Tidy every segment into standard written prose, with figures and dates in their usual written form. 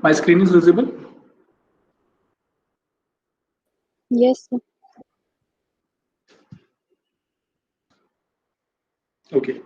My screen is visible? Yes, sir. Okay.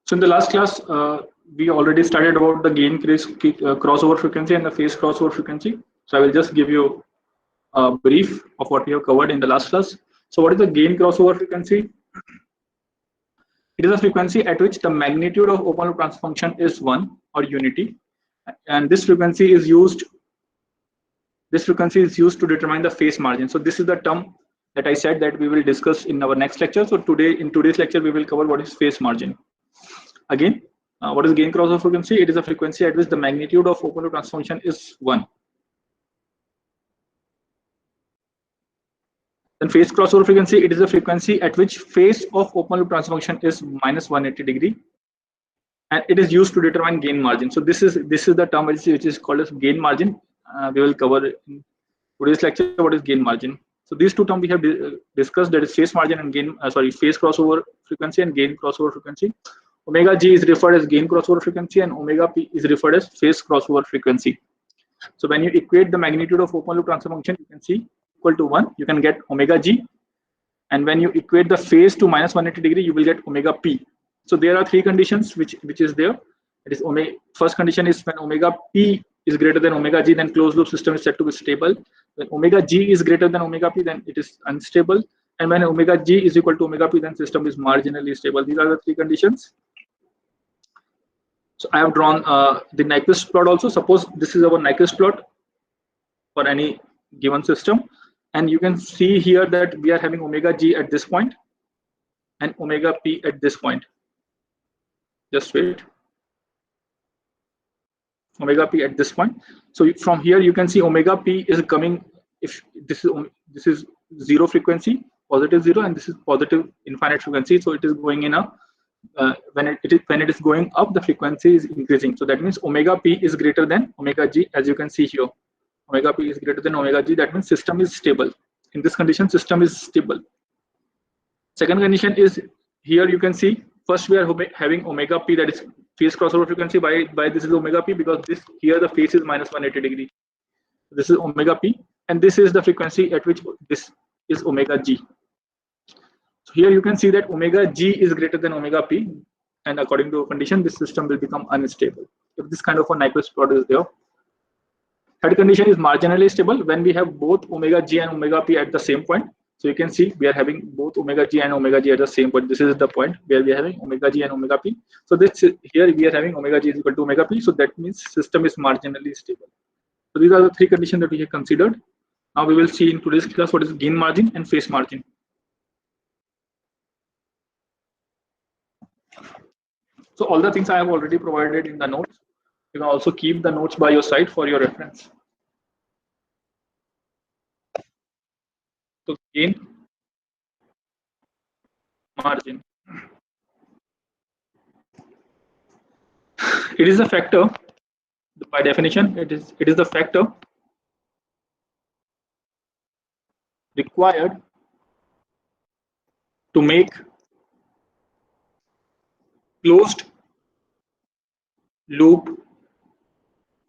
So in the last class, we already started about the gain crossover frequency and the phase crossover frequency. So I will just give you a brief of what we have covered in the last class. So what is the gain crossover frequency? It is a frequency at which the magnitude of open loop transfer function is 1 or unity, and this frequency is used to determine the phase margin. So this is the term that I said that we will discuss in our next lecture. So in today's lecture we will cover what is phase margin. Again, what is gain crossover frequency? It is a frequency at which the magnitude of open loop transfer function is 1. Then phase crossover frequency, it is a frequency at which phase of open loop transfer function is minus 180 degree, and it is used to determine gain margin. So this is the term which is called as gain margin. We will cover in today's lecture what is gain margin. So these two terms we have discussed, that is phase margin and phase crossover frequency and gain crossover frequency. Omega g is referred as gain crossover frequency and omega p is referred as phase crossover frequency. So when you equate the magnitude of open loop transfer function, you can see equal to 1, you can get omega g, and when you equate the phase to minus 180 degree, you will get omega p. So there are three conditions which is there. It is first condition is when omega p is greater than omega g, then closed loop system is said to be stable. When omega g is greater than omega p, then it is unstable. And when omega g is equal to omega p, then system is marginally stable. These are the three conditions. So I have drawn the Nyquist plot also. Suppose this is our Nyquist plot for any given system, and you can see here that we are having omega g at this point and omega p at this point. Just wait. Omega p at this point. So from here you can see omega p is coming. If this is zero frequency, positive zero, and this is positive infinite frequency. So it is going in a when it is going up, the frequency is increasing. So that means omega p is greater than omega g, as you can see here. Omega p is greater than omega g. That means system is stable. In this condition, system is stable. Second condition is here you can see. First, we are having omega p, that is phase crossover frequency. By this is omega p, because this here the phase is minus 180 degree. This is omega p, and this is the frequency at which this is omega g. So here you can see that omega g is greater than omega p, and according to a condition, this system will become unstable if this kind of a Nyquist plot is there. Third condition is marginally stable, when we have both omega g and omega p at the same point. So you can see we are having both omega g and omega g at the same point. This is the point where we are having omega g and omega p. So this here we are having omega g is equal to omega p. So that means system is marginally stable. So these are the three conditions that we have considered. Now we will see in today's class what is gain margin and phase margin. So all the things I have already provided in the notes. You can also keep the notes by your side for your reference. So gain margin. It is a factor. By definition, it is the factor required to make closed loop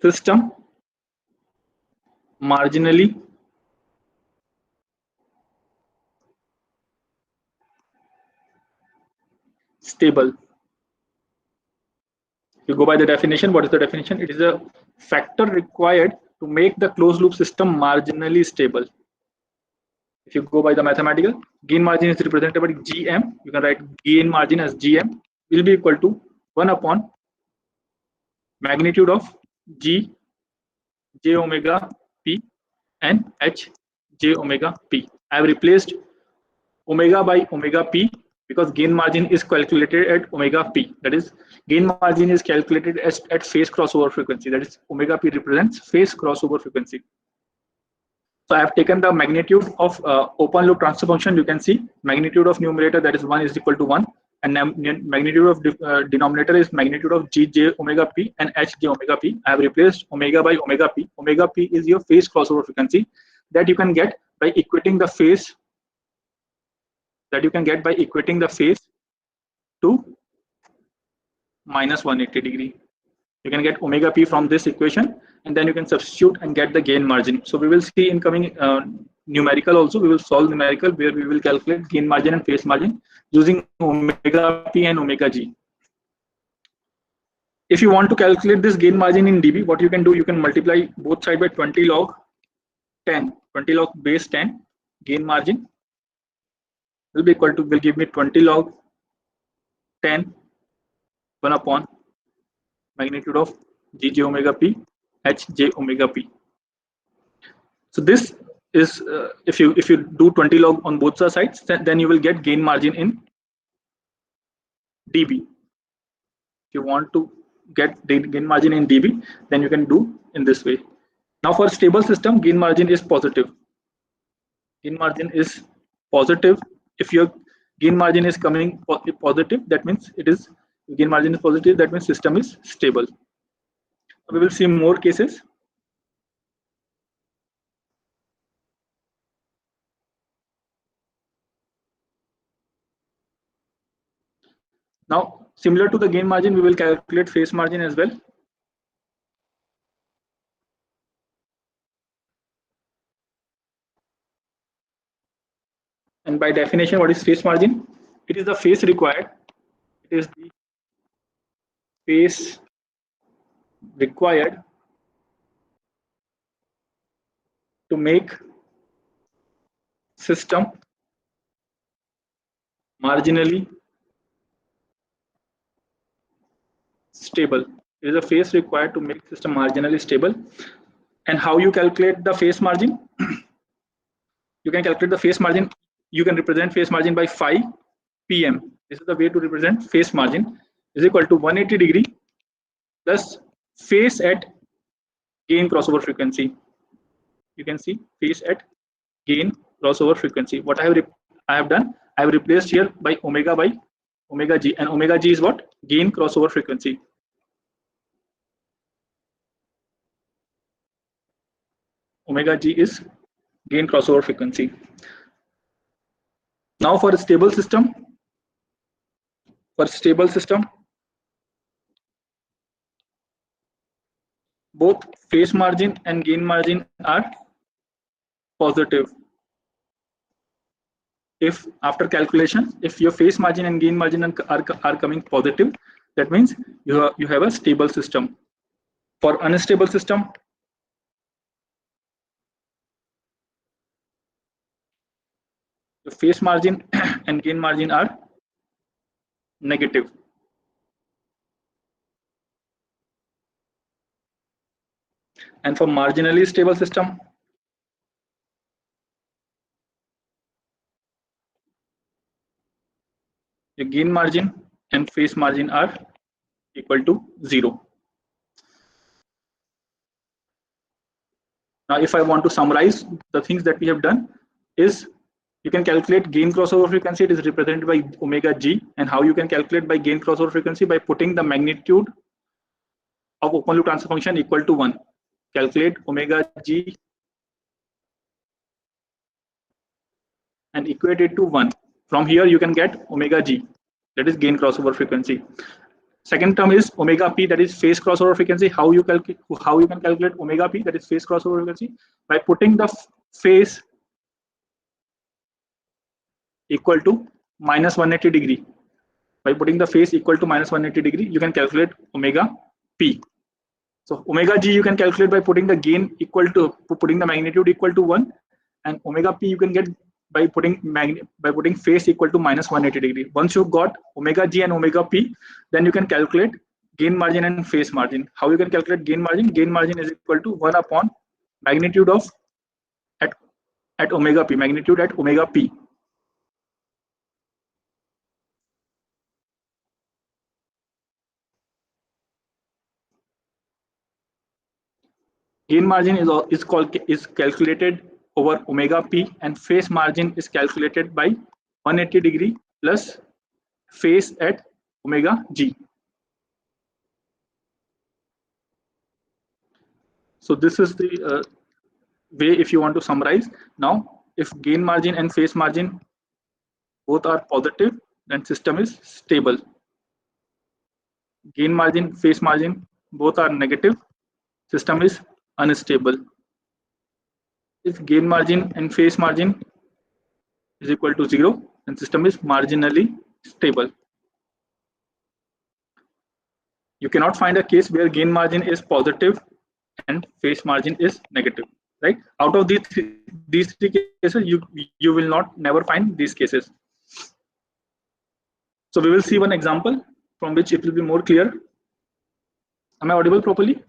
system marginally stable. If you go by the definition, what is the definition? It is a factor required to make the closed loop system marginally stable. If you go by the mathematical, gain margin is represented by GM. You can write gain margin as GM will be equal to 1 upon magnitude of G j omega p and h j omega p. I have replaced omega by omega p because gain margin is calculated at omega p. That is, gain margin is calculated at phase crossover frequency. That is, omega p represents phase crossover frequency. So I have taken the magnitude of open loop transfer function. You can see magnitude of numerator, that is 1 is equal to 1, and magnitude of denominator is magnitude of g j omega p and h j omega p. I have replaced omega by omega p. Omega p is your phase crossover frequency that you can get by equating the phase to minus 180 degree. You can get omega p from this equation, and then you can substitute and get the gain margin. So we will see in coming numerical also. We will solve numerical where we will calculate gain margin and phase margin using omega p and omega g. If you want to calculate this gain margin in dB, what you can do, you can multiply both sides by 20 log 10, 20 log base 10. Gain margin will give me 20 log 10 1 upon magnitude of g j omega p h j omega p. So this is if you do 20 log on both the sides, then you will get gain margin in dB. If you want to get the gain margin in dB, then you can do in this way. Now for stable system, gain margin is positive. Gain margin is positive. If your gain margin is coming positive, that means it is gain margin is positive. That means system is stable. We will see more cases. Now, similar to the gain margin, we will calculate phase margin as well. And by definition, what is phase margin? It is the phase required. It is the phase required to make system marginally stable. It is a phase required to make system marginally stable. And how you calculate the phase margin? You can calculate the phase margin. You can represent phase margin by phi PM. This is the way to represent phase margin is equal to 180 degree plus phase at gain crossover frequency. You can see phase at gain crossover frequency. What I have done, I have replaced here by omega g, and omega g is what? Gain crossover frequency. Omega g is gain crossover frequency. Now for a stable system, both phase margin and gain margin are positive. If after calculation, if your phase margin and gain margin are coming positive, that means you have a stable system. For unstable system, the phase margin and gain margin are negative. And for marginally stable system, the gain margin and phase margin are equal to 0. Now, if I want to summarize the things that we have done, is you can calculate gain crossover frequency. It is represented by omega g. And how you can calculate by gain crossover frequency? By putting the magnitude of open loop transfer function equal to 1. Calculate omega g and equate it to 1. From here you can get omega g, that is gain crossover frequency. Second term is omega p, that is phase crossover frequency. How you can calculate omega p, that is phase crossover frequency? By putting the phase equal to minus 180 degree. By putting the phase equal to minus 180 degree, you can calculate omega p. So omega g you can calculate by putting the gain equal to, putting the magnitude equal to 1, and omega p you can get by putting phase equal to minus 180 degree. Once you got omega g and omega p, then you can calculate gain margin and phase margin. How you can calculate gain margin? Gain margin is equal to 1 upon magnitude of at omega p, magnitude at omega p. Gain margin is calculated over omega p, and phase margin is calculated by 180 degree plus phase at omega g. So this is the way if you want to summarize. Now, if gain margin and phase margin both are positive, then system is stable. Gain margin, phase margin both are negative, system is unstable. If gain margin and phase margin is equal to 0, then system is marginally stable. You cannot find a case where gain margin is positive and phase margin is negative, right? Out of these three cases, you will not never find these cases. So we will see one example from which it will be more clear. Am I audible properly?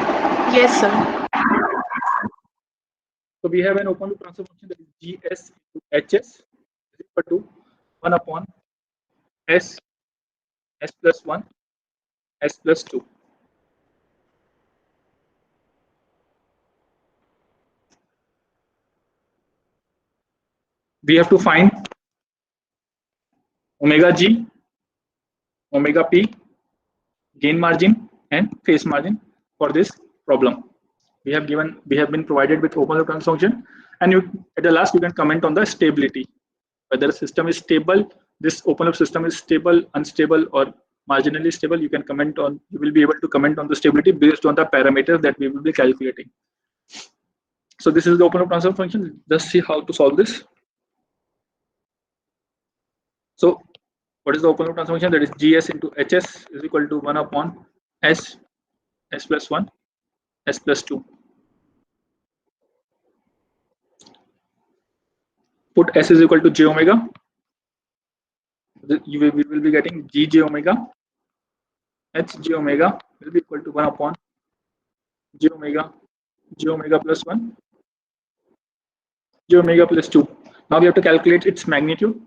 Yes, sir. So we have an open loop transfer function that is GS into HS is equal to 1 upon S plus 1 S plus 2. We have to find omega G, omega P, gain margin and phase margin for this problem. We have been provided with open loop transfer function, and at the last you can comment on the stability, whether the system is stable, this open loop system is stable, unstable, or marginally stable. You will be able to comment on the stability based on the parameters that we will be calculating. So this is the open loop transfer function. Let's see how to solve this. So what is the open loop transfer function? That is GS into HS is equal to 1 upon S plus 1 S plus 2. Put S is equal to j omega. We will be getting G j omega. H j omega will be equal to 1 upon j omega plus 1, j omega plus 2. Now we have to calculate its magnitude.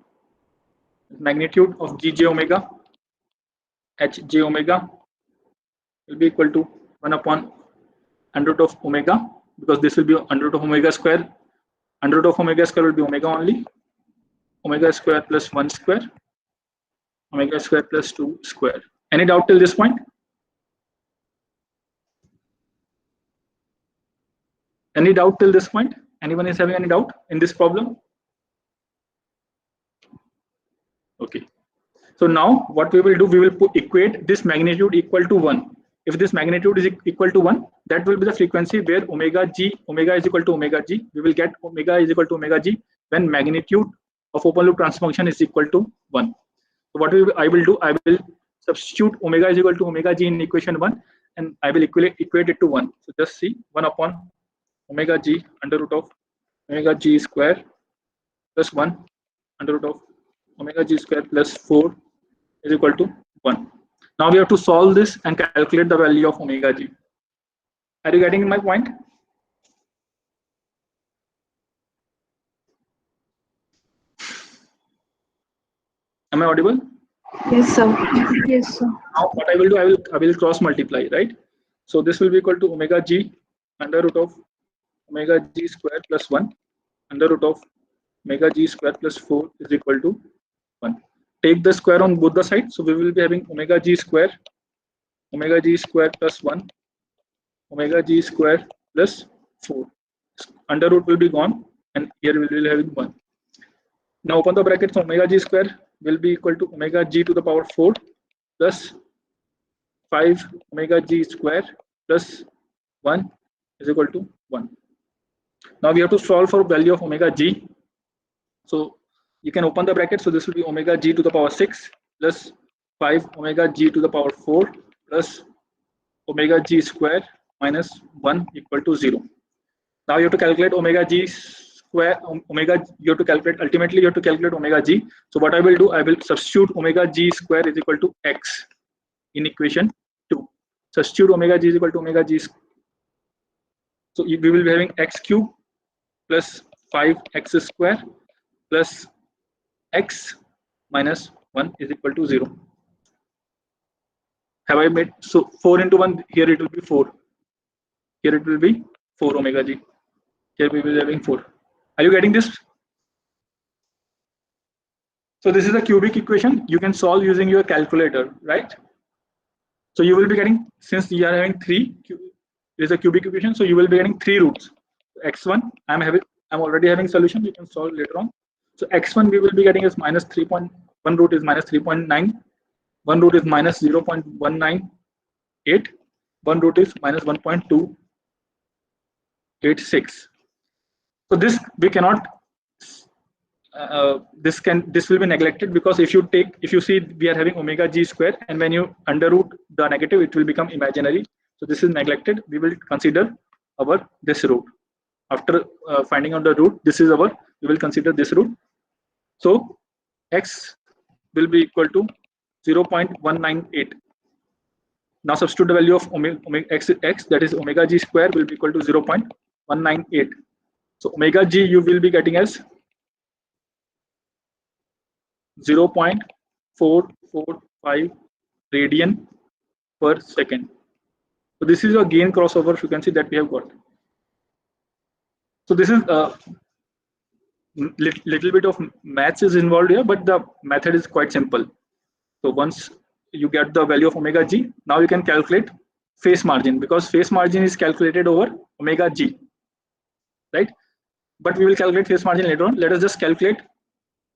Magnitude of G j omega, H j omega will be equal to 1 upon under root of omega, because this will be under root of omega square. Under root of omega square will be omega only. Omega square plus 1 square, omega square plus 2 square. Any doubt till this point? Any doubt till this point? Anyone is having any doubt in this problem? Okay. So now what we will do, we will equate this magnitude equal to 1. If this magnitude is equal to 1, that will be the frequency where omega is equal to omega g. We will get omega is equal to omega g when magnitude of open loop transfer function is equal to 1. So what I will do, I will substitute omega is equal to omega g in equation 1, and I will equate it to 1. So just see 1 upon omega g under root of omega g square plus 1 under root of omega g square plus 4 is equal to 1. Now we have to solve this and calculate the value of omega g. Are you getting my point? Am I audible? Yes, sir. Yes, sir. Now what I will do, I will cross multiply, right? So this will be equal to omega g under root of omega g square plus 1 under root of omega g square plus 4 is equal to 1. Take the square on both the sides. So we will be having omega g square plus 1 omega g square plus 4. Under root will be gone, and here we will be having 1. Now open the brackets. Omega g square will be equal to omega g to the power 4 plus 5 omega g square plus 1 is equal to 1. Now we have to solve for value of omega g. So you can open the bracket. So this will be omega g to the power 6 plus 5 omega g to the power 4 plus omega g square minus 1 equal to 0. Now you have to calculate omega g square. You have to calculate, ultimately you have to calculate omega g. So what I will do, I will substitute omega g square is equal to x in equation 2. Substitute omega g is equal to omega g. So we will be having x cube plus 5x square plus x minus 1 is equal to 0. Have I made? So 4 into 1, here it will be 4. Here it will be 4 omega g. Here we will be having 4. Are you getting this? So this is a cubic equation. You can solve using your calculator, right? So you will be getting, since you are having 3, it is a cubic equation, so you will be getting 3 roots. X1, I'm already having solution. You can solve later on. So x1 we will be getting is minus 3.1 root is minus 3.9, 1 root is minus 0.198, 1 root is minus 1.286. So this we cannot. This will be neglected, because if you see we are having omega g square, and when you under root the negative, it will become imaginary. So this is neglected. We will consider our this root after finding out the root. This is our, we will consider this root. So x will be equal to 0.198. Now substitute the value of omega x, that is omega g square, will be equal to 0.198. So omega g you will be getting as 0.445 radian per second. So this is a gain crossover frequency that we have got. So this is little bit of maths is involved here, but the method is quite simple. So once you get the value of omega g, now you can calculate phase margin, because phase margin is calculated over omega g, right? But we will calculate phase margin later on. Let us just calculate.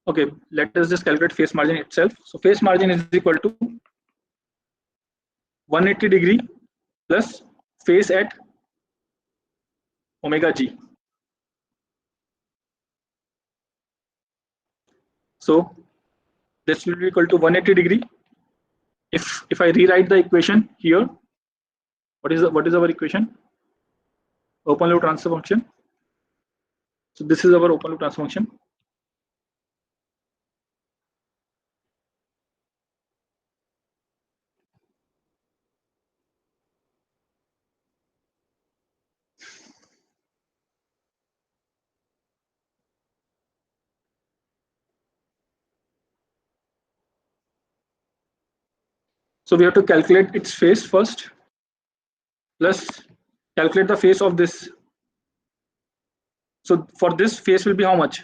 Okay, let us just calculate phase margin itself. So phase margin is equal to 180 degree plus phase at omega g. So this will be equal to 180 degree. If I rewrite the equation here, what is our equation? Open loop transfer function. So this is our open loop transfer function. So we have to calculate its phase first, plus calculate the phase of this. So for this, phase will be how much?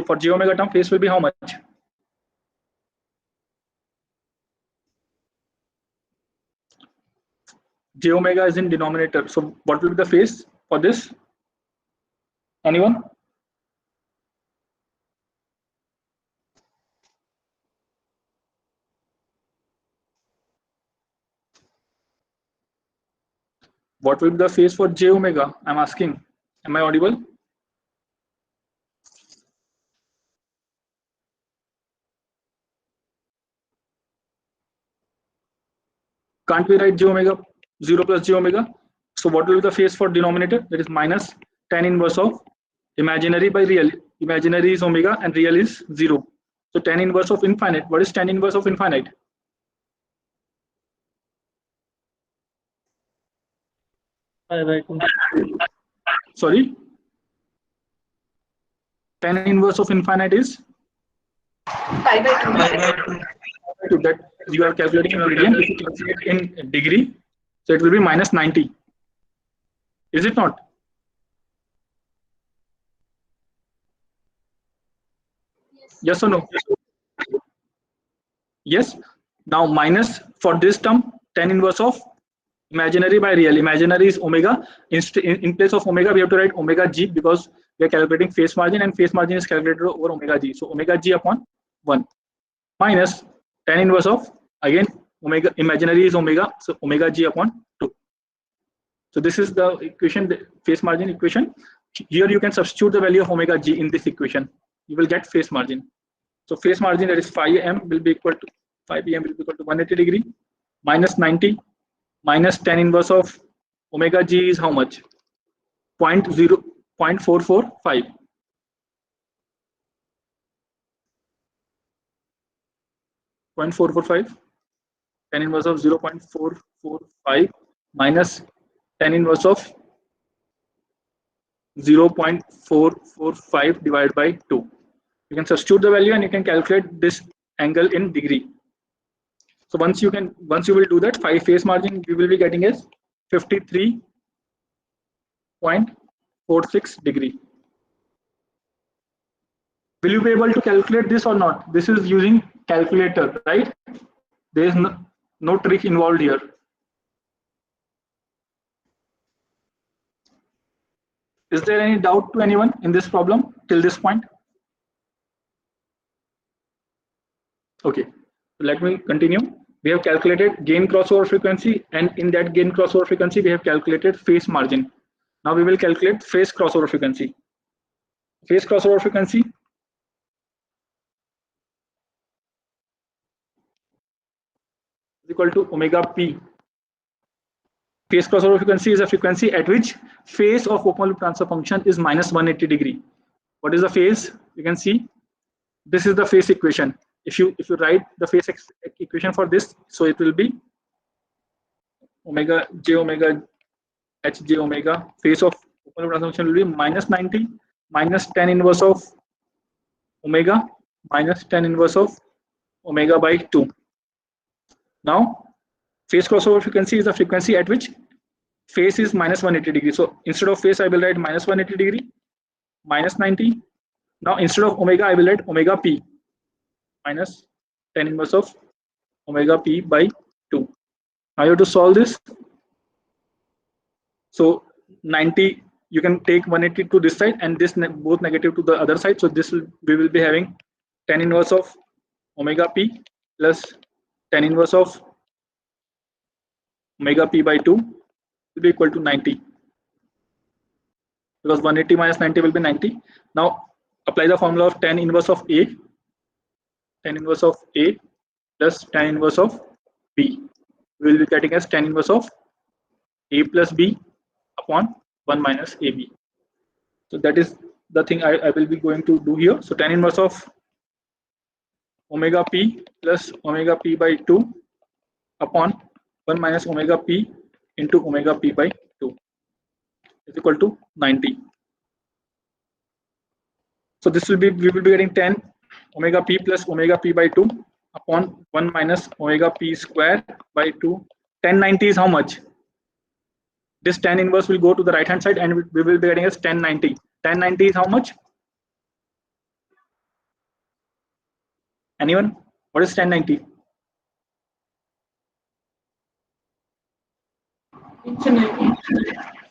For j omega term, phase will be how much? J omega is in denominator. So what will be the phase for this? Anyone? What will be the phase for j omega? I'm asking. Am I audible? Can't we write j omega 0 plus j omega? So what will be the phase for denominator? That is minus tan inverse of imaginary by real. Imaginary is omega and real is 0. So tan inverse of infinite. What is tan inverse of infinite? Sorry? Tan inverse of infinite is? Pi by 2. That you are calculating in radian. If you calculate in degree, so it will be minus 90. Is it not? Yes or no? Yes. Now minus for this term, tan inverse of imaginary by real. Imaginary is omega. In place of omega, we have to write omega g, because we are calculating phase margin, and phase margin is calculated over omega g. So omega g upon 1 minus tan inverse of, again, omega, imaginary is omega, so omega g upon 2. So this is the equation, the phase margin equation. Here you can substitute the value of omega g in this equation. You will get phase margin. So phase margin, that is phi m, will be equal to 5 pm will be equal to 180 degree minus 90 minus tan inverse of omega g is how much? 0.445. Tan inverse of 0.445 minus tan inverse of 0.445 divided by 2. You can substitute the value and you can calculate this angle in degree. So once you will do that, 5 phase margin we will be getting is 53.46 degree. Will you be able to calculate this or not? This is using calculator, right? There is no trick involved here. Is there any doubt to anyone in this problem till this point? Okay, so let me continue. We have calculated gain crossover frequency, and in that gain crossover frequency, we have calculated phase margin. Now we will calculate phase crossover frequency. Phase crossover frequency is equal to omega p. Phase crossover frequency is a frequency at which phase of open loop transfer function is minus 180 degree. What is the phase? You can see this is the phase equation. If you write the phase equation for this, so it will be omega j omega h j omega. Phase of open loop transfer function will be minus 90 minus tan inverse of omega minus tan inverse of omega by 2. Now phase crossover frequency is the frequency at which phase is minus 180 degree. So instead of phase I will write minus 180 degree minus 90. Now instead of omega I will write omega p minus tan inverse of omega p by 2. Now you have to solve this. So 90 you can take 180 to this side and this both negative to the other side. So this we will be having tan inverse of omega p plus tan inverse of omega p by 2 will be equal to 90, because 180 minus 90 will be 90. Now apply the formula of tan inverse of a. Tan inverse of a plus tan inverse of b. We will be getting as tan inverse of a plus b upon 1 minus ab. So that is the thing I will be going to do here. So tan inverse of omega p plus omega p by 2 upon 1 minus omega p into omega p by 2 is equal to 90. So this will be, we will be getting tan omega p plus omega p by 2 upon 1 minus omega p square by 2. Tan 90 is how much? This tan inverse will go to the right hand side and we will be getting as tan 90. Tan 90 is how much? Anyone? What is tan 90?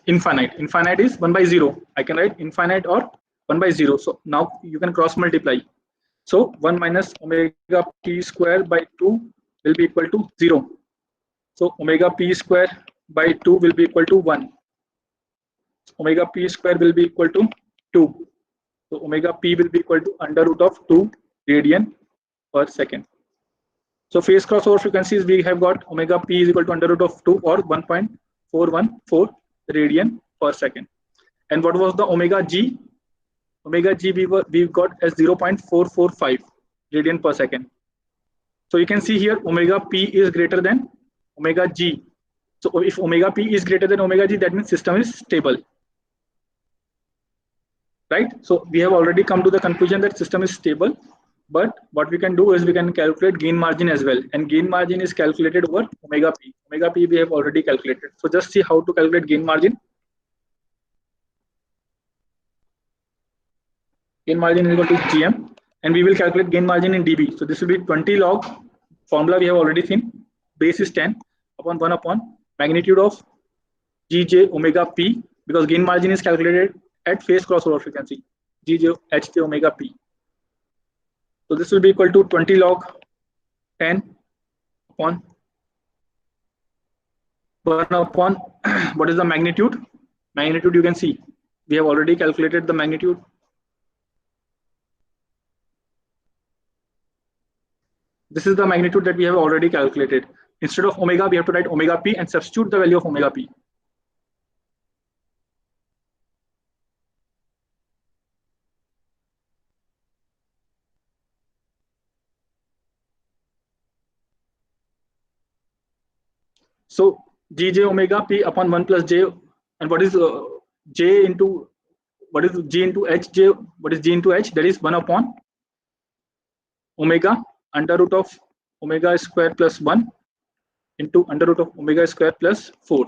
Infinite. Infinite is 1 by 0. I can write infinite or 1 by 0. So now you can cross multiply. So 1 minus omega p square by 2 will be equal to 0. So omega p square by 2 will be equal to 1. Omega p square will be equal to 2. So omega p will be equal to under root of 2 radian per second. So phase crossover frequencies we have got omega p is equal to under root of 2 or 1.414 radian per second. And what was the omega g? Omega g we got as 0.445 radian per second. So you can see here omega p is greater than omega g. So if omega p is greater than omega g, that means system is stable, right? So we have already come to the conclusion that system is stable. But what we can do is we can calculate gain margin as well, and gain margin is calculated over omega p. Omega p we have already calculated. So just see how to calculate gain margin. Gain margin is equal to GM, and we will calculate gain margin in dB. So this will be 20 log, formula we have already seen, base is 10 upon 1 upon magnitude of Gj omega p, because gain margin is calculated at phase crossover frequency, Gj Hj omega p. So this will be equal to 20 log 10 upon 1 upon what is the magnitude? Magnitude you can see. We have already calculated the magnitude. This is the magnitude that we have already calculated. Instead of omega, we have to write omega p and substitute the value of omega p. So Gj omega p upon 1 plus j, and what is j into what is G into H? J, what is G into H? That is 1 upon omega under root of omega square plus 1 into under root of omega square plus 4.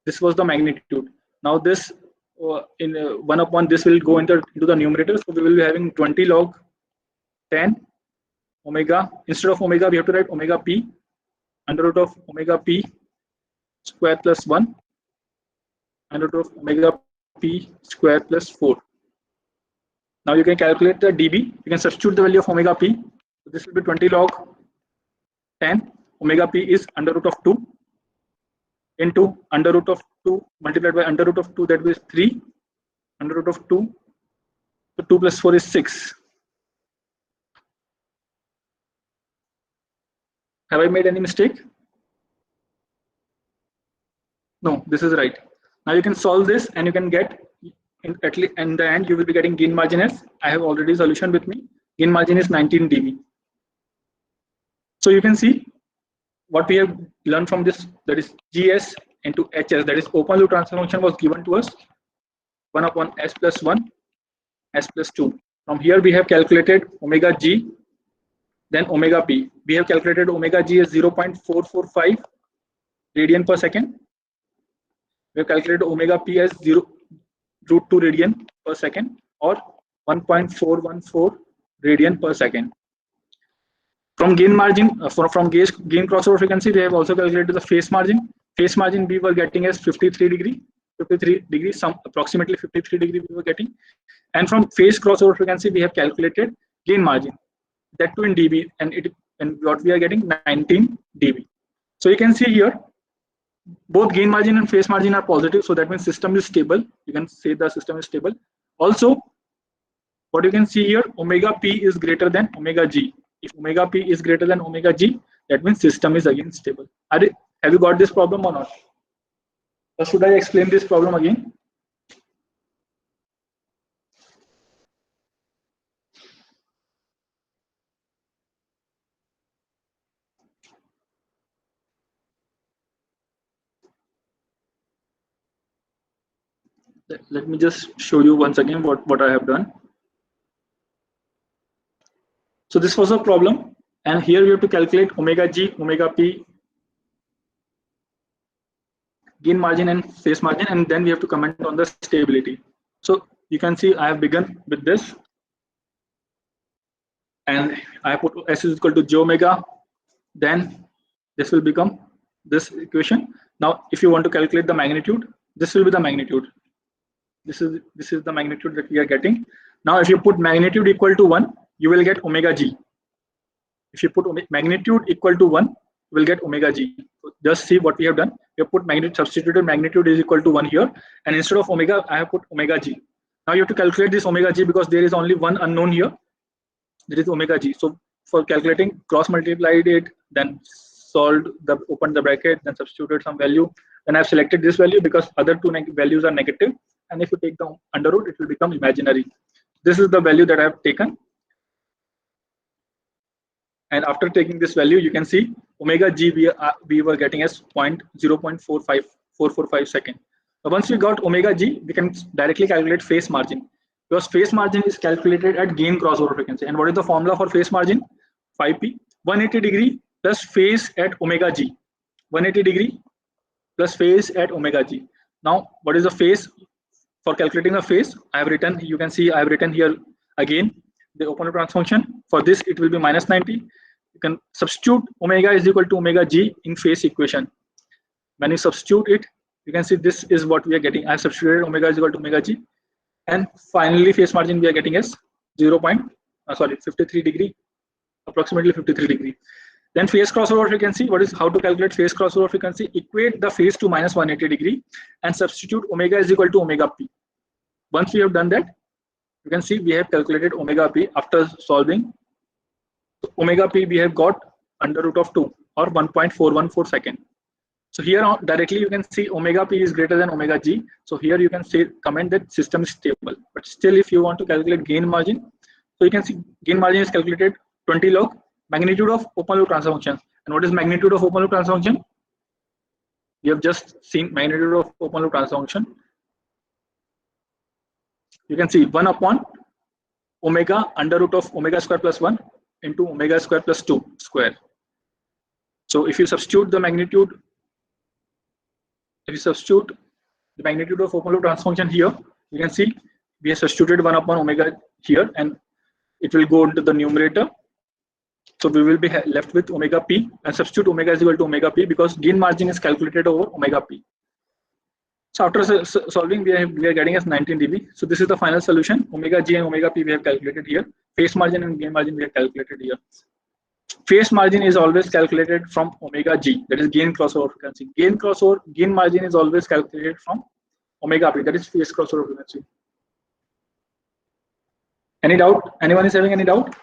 This was the magnitude. Now this 1 upon this will go into the numerator. So we will be having 20 log 10 omega. Instead of omega, we have to write omega p under root of omega p square plus 1 under root of omega p square plus 4. Now you can calculate the dB. You can substitute the value of omega p. So this will be 20 log 10. Omega p is under root of 2 into under root of 2 multiplied by under root of 2, that is 3 under root of 2. So 2 plus 4 is 6. Have I made any mistake? No, this is right. Now you can solve this and you can get, at least in the end, you will be getting gain margin as, I have already solution with me. Gain margin is 19 dB. So you can see what we have learned from this, that is GS into HS, that is open loop transfer function was given to us 1 upon S plus 1, S plus 2. From here we have calculated omega G, then omega P. We have calculated omega G as 0.445 radian per second. We have calculated omega P as √2 radian per second or 1.414 radian per second. From gain margin, from gain crossover frequency, they have also calculated the phase margin. Phase margin we were getting as 53 degrees, some approximately 53 degree we were getting. And from phase crossover frequency, we have calculated gain margin, that too in dB, and what we are getting 19 dB. So you can see here, both gain margin and phase margin are positive, so that means system is stable. You can say the system is stable. Also, what you can see here, omega P is greater than omega G. If omega P is greater than omega G, that means system is again stable. Have you got this problem or not? Or should I explain this problem again? Let me just show you once again what I have done. So this was a problem, and here we have to calculate omega G, omega P, gain margin and phase margin, and then we have to comment on the stability. So you can see I have begun with this, and I put S is equal to J omega, then this will become this equation. Now if you want to calculate the magnitude, this will be the magnitude. This is the magnitude that we are getting. Now if you put magnitude equal to 1, you will get omega G. If you put magnitude equal to 1, you will get omega G. So just see what we have done. We have put magnitude, substituted magnitude is equal to 1 here, and instead of omega, I have put omega G. Now you have to calculate this omega G because there is only one unknown here. There is omega G. So for calculating, cross multiplied it, then solved, opened the bracket, then substituted some value. Then I have selected this value because other two values are negative, and if you take the under root, it will become imaginary. This is the value that I have taken. And after taking this value, you can see omega G we were getting as 0.445 second. So once we got omega G, we can directly calculate phase margin, because phase margin is calculated at gain crossover frequency. And what is the formula for phase margin? Phi p, 180 degree plus phase at omega G. 180 degree plus phase at omega G. Now what is the phase? For calculating the phase, I have written, you can see I have written here again the open loop transfer function. For this it will be minus 90. You can substitute omega is equal to omega G in phase equation. When you substitute it, you can see this is what we are getting. I have substituted omega is equal to omega G, and finally phase margin we are getting as 53 degree, approximately 53 degree. Then phase crossover frequency, how to calculate phase crossover frequency? Equate the phase to minus 180 degree and substitute omega is equal to omega P. Once we have done that, you can see we have calculated omega P after solving. So omega P we have got under root of 2 or 1.414 second. So here directly you can see omega P is greater than omega G. So here you can say comment that system is stable. But still, if you want to calculate gain margin, so you can see gain margin is calculated 20 log magnitude of open loop transfer function. And what is magnitude of open loop transfer function? We have just seen magnitude of open loop transfer function. you can see 1 upon omega under root of omega square plus 1 into omega square plus 2 square. So if you substitute the magnitude, of open loop transfer function here, you can see we have substituted 1 upon omega here, and it will go into the numerator. So we will be left with omega p, and substitute omega is equal to omega p because gain margin is calculated over omega p. So after solving, we are getting as 19 dB. So this is the final solution. Omega g and omega p we have calculated here. Phase margin and gain margin we have calculated here. Phase margin is always calculated from omega g, that is gain crossover frequency. Gain margin is always calculated from omega p, that is phase crossover frequency. Any doubt? Anyone is having any doubt?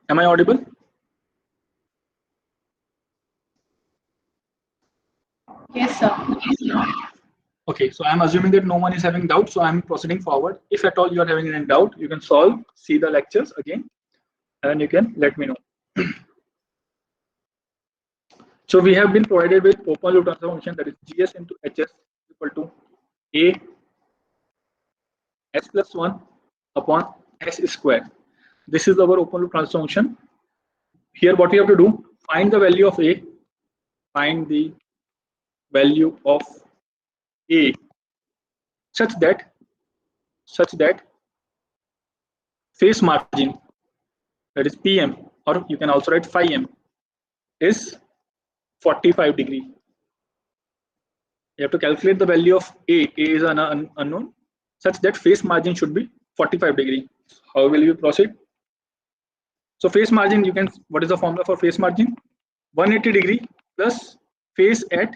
Am I audible? Yes, sir. Okay, so I'm assuming that no one is having doubt, so I'm proceeding forward. If at all you are having any doubt, you can solve, see the lectures again, and you can let me know. So we have been provided with open loop transfer function, that is GS into HS equal to A S plus 1 upon S square. This is our open loop transfer function. Here what we have to do, find the value of A, find the value of A such that phase margin, that is PM, or you can also write phi m, is 45 degree. You have to calculate the value of A. A is an unknown, such that phase margin should be 45 degree. How will you proceed? So phase margin, you can, what is the formula for phase margin? 180 degree plus phase at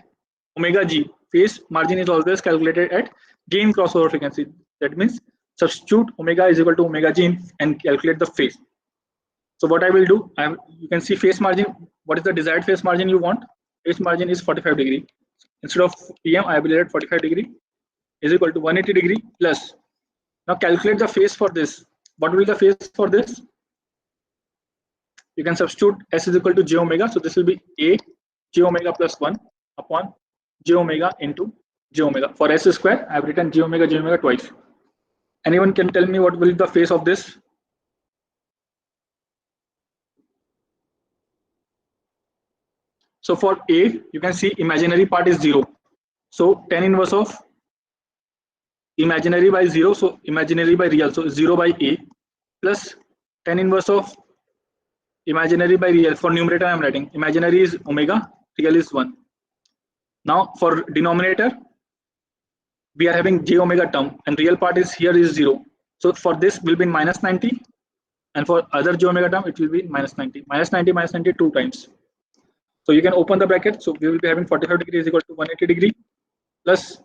omega g. Phase margin is always calculated at gain crossover frequency. That means substitute omega is equal to omega g and calculate the phase. So what I will do, you can see phase margin. What is the desired phase margin you want? Phase margin is 45 degree. Instead of PM, I will write 45 degree is equal to 180 degree plus. Now calculate the phase for this. What will be the phase for this? You can substitute S is equal to j omega. So this will be A j omega plus 1 upon j omega into j omega. For S square, I have written j omega twice. Anyone can tell me what will be the phase of this? So for A, you can see imaginary part is 0. So tan inverse of imaginary by 0, so imaginary by real, so 0 by A plus tan inverse of imaginary by real. For numerator, I am writing imaginary is omega, real is 1. Now for denominator, we are having j omega term, and real part is here is 0. So for this will be minus 90, and for other j omega term it will be minus 90. Minus 90 2 times. So you can open the bracket. So we will be having 45 degree is equal to 180 degree plus.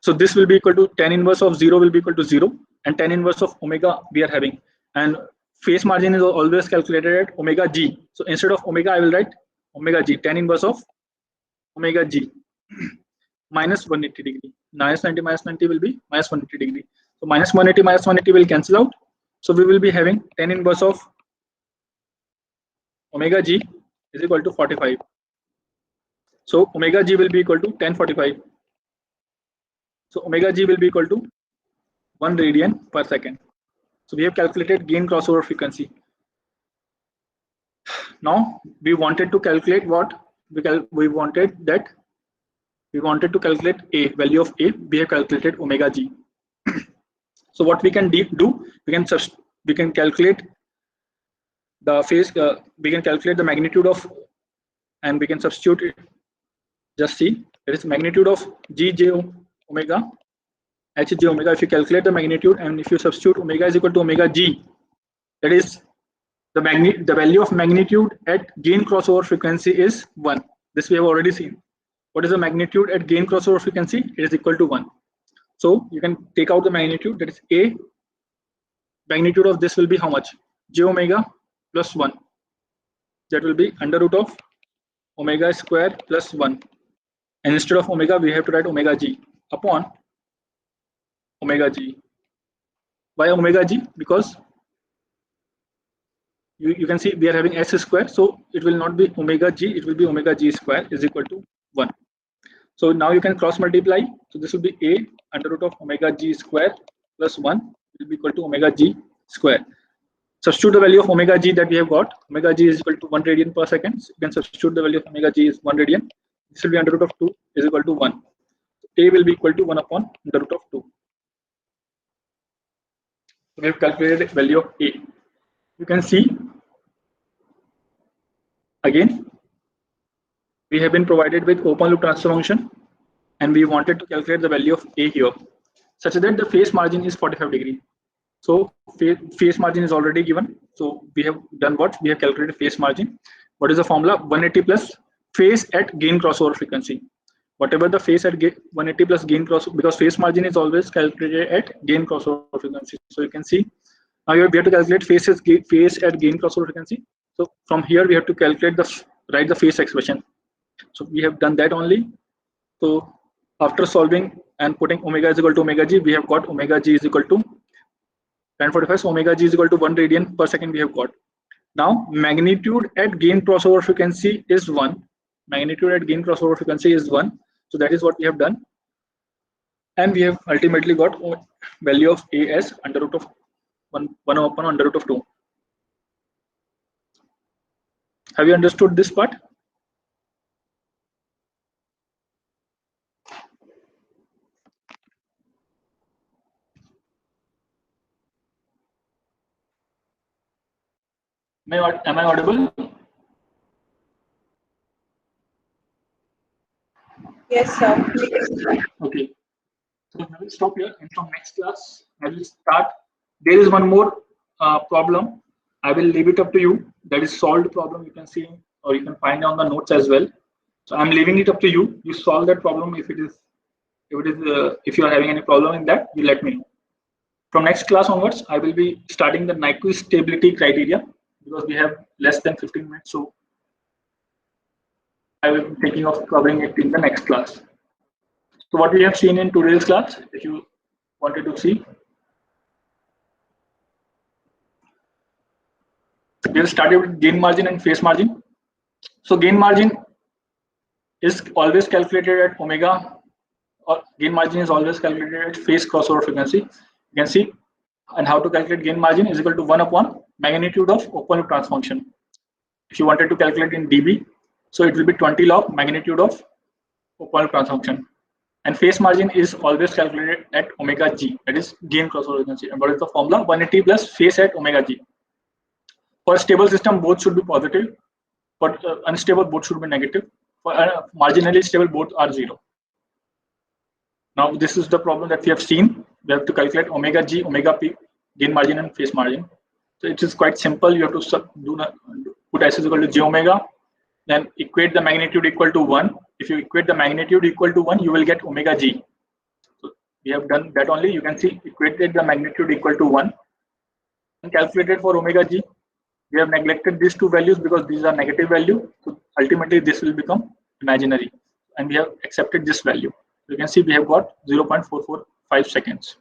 So this will be equal to tan inverse of 0 will be equal to 0, and tan inverse of omega we are having, and phase margin is always calculated at omega g. So instead of omega, I will write omega g, tan inverse of omega g minus 180 degree. Minus 90 will be minus 180 degree. So minus 180 will cancel out. So we will be having tan inverse of omega g is equal to 45. So omega g will be equal to tan 45. So omega g will be equal to 1 radian per second. So we have calculated gain crossover frequency. Now we wanted to calculate what we wanted to calculate A, value of A. We have calculated omega g. So what we can do, we can calculate the phase. We can calculate the magnitude of, and we can substitute it. Just see, it is magnitude of g j omega h j omega. If you calculate the magnitude and if you substitute omega is equal to omega g, that is the value of magnitude at gain crossover frequency is 1. This we have already seen. What is the magnitude at gain crossover frequency? It is equal to 1. So you can take out the magnitude, that is A. Magnitude of this will be how much? J omega plus 1. That will be under root of omega square plus 1. And instead of omega, we have to write omega g upon omega g. Why omega g? Because you can see we are having s square, so it will not be omega g, it will be omega g square is equal to 1. So now you can cross multiply. So this will be a under root of omega g square plus 1 will be equal to omega g square. Substitute the value of omega g that we have got. Omega g is equal to 1 radian per second. So you can substitute the value of omega g is 1 radian. This will be under root of 2 is equal to 1. A will be equal to 1 upon under root of 2. So we have calculated the value of A. You can see again we have been provided with open loop transfer function, and we wanted to calculate the value of A here, such that the phase margin is 45 degree. So phase margin is already given. So we have done what? We have calculated phase margin. What is the formula? 180 plus phase at gain crossover frequency. Whatever the phase at 180 plus gain crossover, because phase margin is always calculated at gain crossover frequency. So you can see now we have to calculate phase at gain crossover frequency. So from here we have to calculate write the phase expression. So we have done that only. So after solving and putting omega is equal to omega g, we have got omega g is equal to 1045. So omega g is equal to 1 radian per second we have got. Now magnitude at gain crossover frequency is 1. Magnitude at gain crossover frequency is 1. So that is what we have done. And we have ultimately got value of A as under root of 1 upon under root of 2. Have you understood this part? Am I audible? Yes, sir. Okay. So I will stop here, and from next class I will start. There is one more problem. I will leave it up to you. That is solved problem. You can see, or you can find on the notes as well. So I'm leaving it up to you. You solve that problem. If you are having any problem in that, you let me know. From next class onwards, I will be starting the Nyquist stability criteria, because we have less than 15 minutes. So I will be thinking of covering it in the next class. So what we have seen in today's class, if you wanted to see, we have started with gain margin and phase margin. So gain margin is always calculated at omega, or gain margin is always calculated at phase crossover frequency. You can see, and how to calculate gain margin is equal to 1 upon magnitude of open loop transfer function. If you wanted to calculate in dB, so it will be 20 log magnitude of open loop transfer function. And phase margin is always calculated at omega g, that is gain crossover frequency. And what is the formula? 180 plus phase at omega g. For a stable system, both should be positive. For unstable, both should be negative. For marginally stable, both are 0. Now this is the problem that we have seen. We have to calculate omega g, omega p, gain margin and phase margin. So it is quite simple. You have to put s is equal to j omega, then equate the magnitude equal to 1. If you equate the magnitude equal to 1, you will get omega g. So we have done that only. You can see equated the magnitude equal to 1 and calculated for omega g. We have neglected these two values because these are negative value. So ultimately this will become imaginary, and we have accepted this value. You can see we have got 0.445 seconds.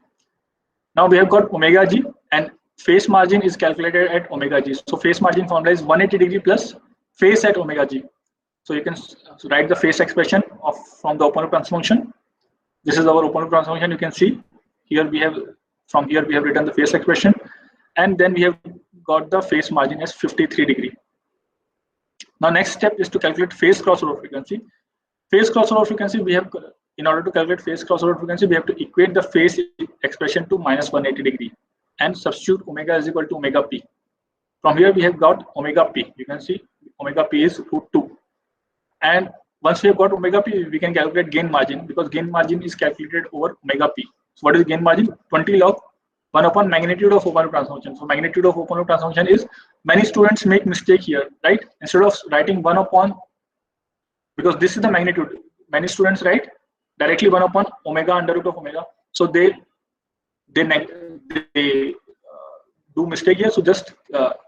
Now we have got omega g, and phase margin is calculated at omega g. So phase margin formula is 180 degree plus phase at omega g. So you can write the phase expression from the open loop transfer function. This is our open loop transfer function. You can see here we have, from here we have written the phase expression, and then we have got the phase margin as 53 degree. Now next step is to calculate phase crossover frequency. Phase crossover frequency, we have, in order to calculate phase crossover frequency, we have to equate the phase expression to minus 180 degree and substitute omega is equal to omega p. From here we have got omega p. You can see omega p is √2. And once we have got omega p, we can calculate gain margin, because gain margin is calculated over omega p. So what is gain margin? 20 log 1 upon magnitude of open loop transfer function. So magnitude of open loop transfer function is, many students make mistake here, right? Instead of writing 1 upon, because this is the magnitude, many students write directly 1 upon omega under root of omega. So they do mistake here. So just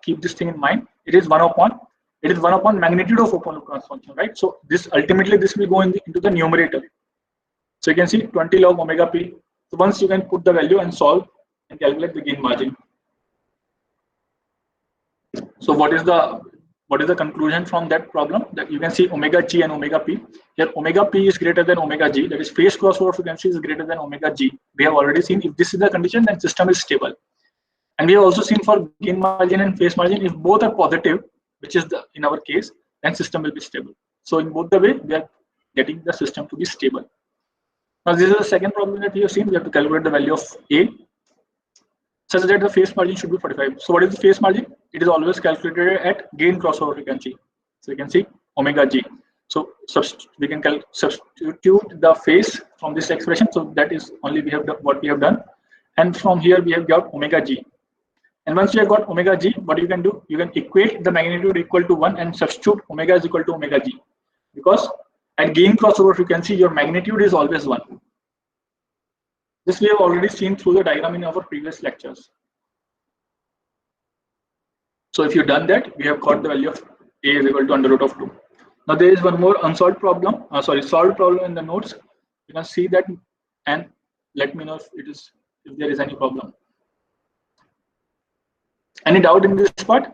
keep this thing in mind. It is 1 upon magnitude of open loop transfer function, right? So this ultimately this will go into the numerator. So you can see 20 log omega p. So once you can put the value and solve and calculate the gain margin. So what is the conclusion from that problem? That you can see omega g and omega p. Here omega p is greater than omega g, that is phase crossover frequency is greater than omega g. We have already seen if this is the condition, then system is stable. And we have also seen for gain margin and phase margin, if both are positive, which is in our case, then system will be stable. So in both the way, we are getting the system to be stable. Now this is the second problem that we have seen. We have to calculate the value of A such that the phase margin should be 45. So what is the phase margin? It is always calculated at gain crossover frequency. So you can see omega g. So we can substitute the phase from this expression. So that is only we have done what we have done. And from here we have got omega g. And once you have got omega g, what you can do? You can equate the magnitude equal to 1 and substitute omega is equal to omega g. Because at gain crossover frequency, your magnitude is always 1. This we have already seen through the diagram in our previous lectures. So if you've done that, we have got the value of A is equal to under root of 2. Now there is one more unsolved problem, solved problem in the notes. You can see that and let me know if there is any problem. Any doubt in this part?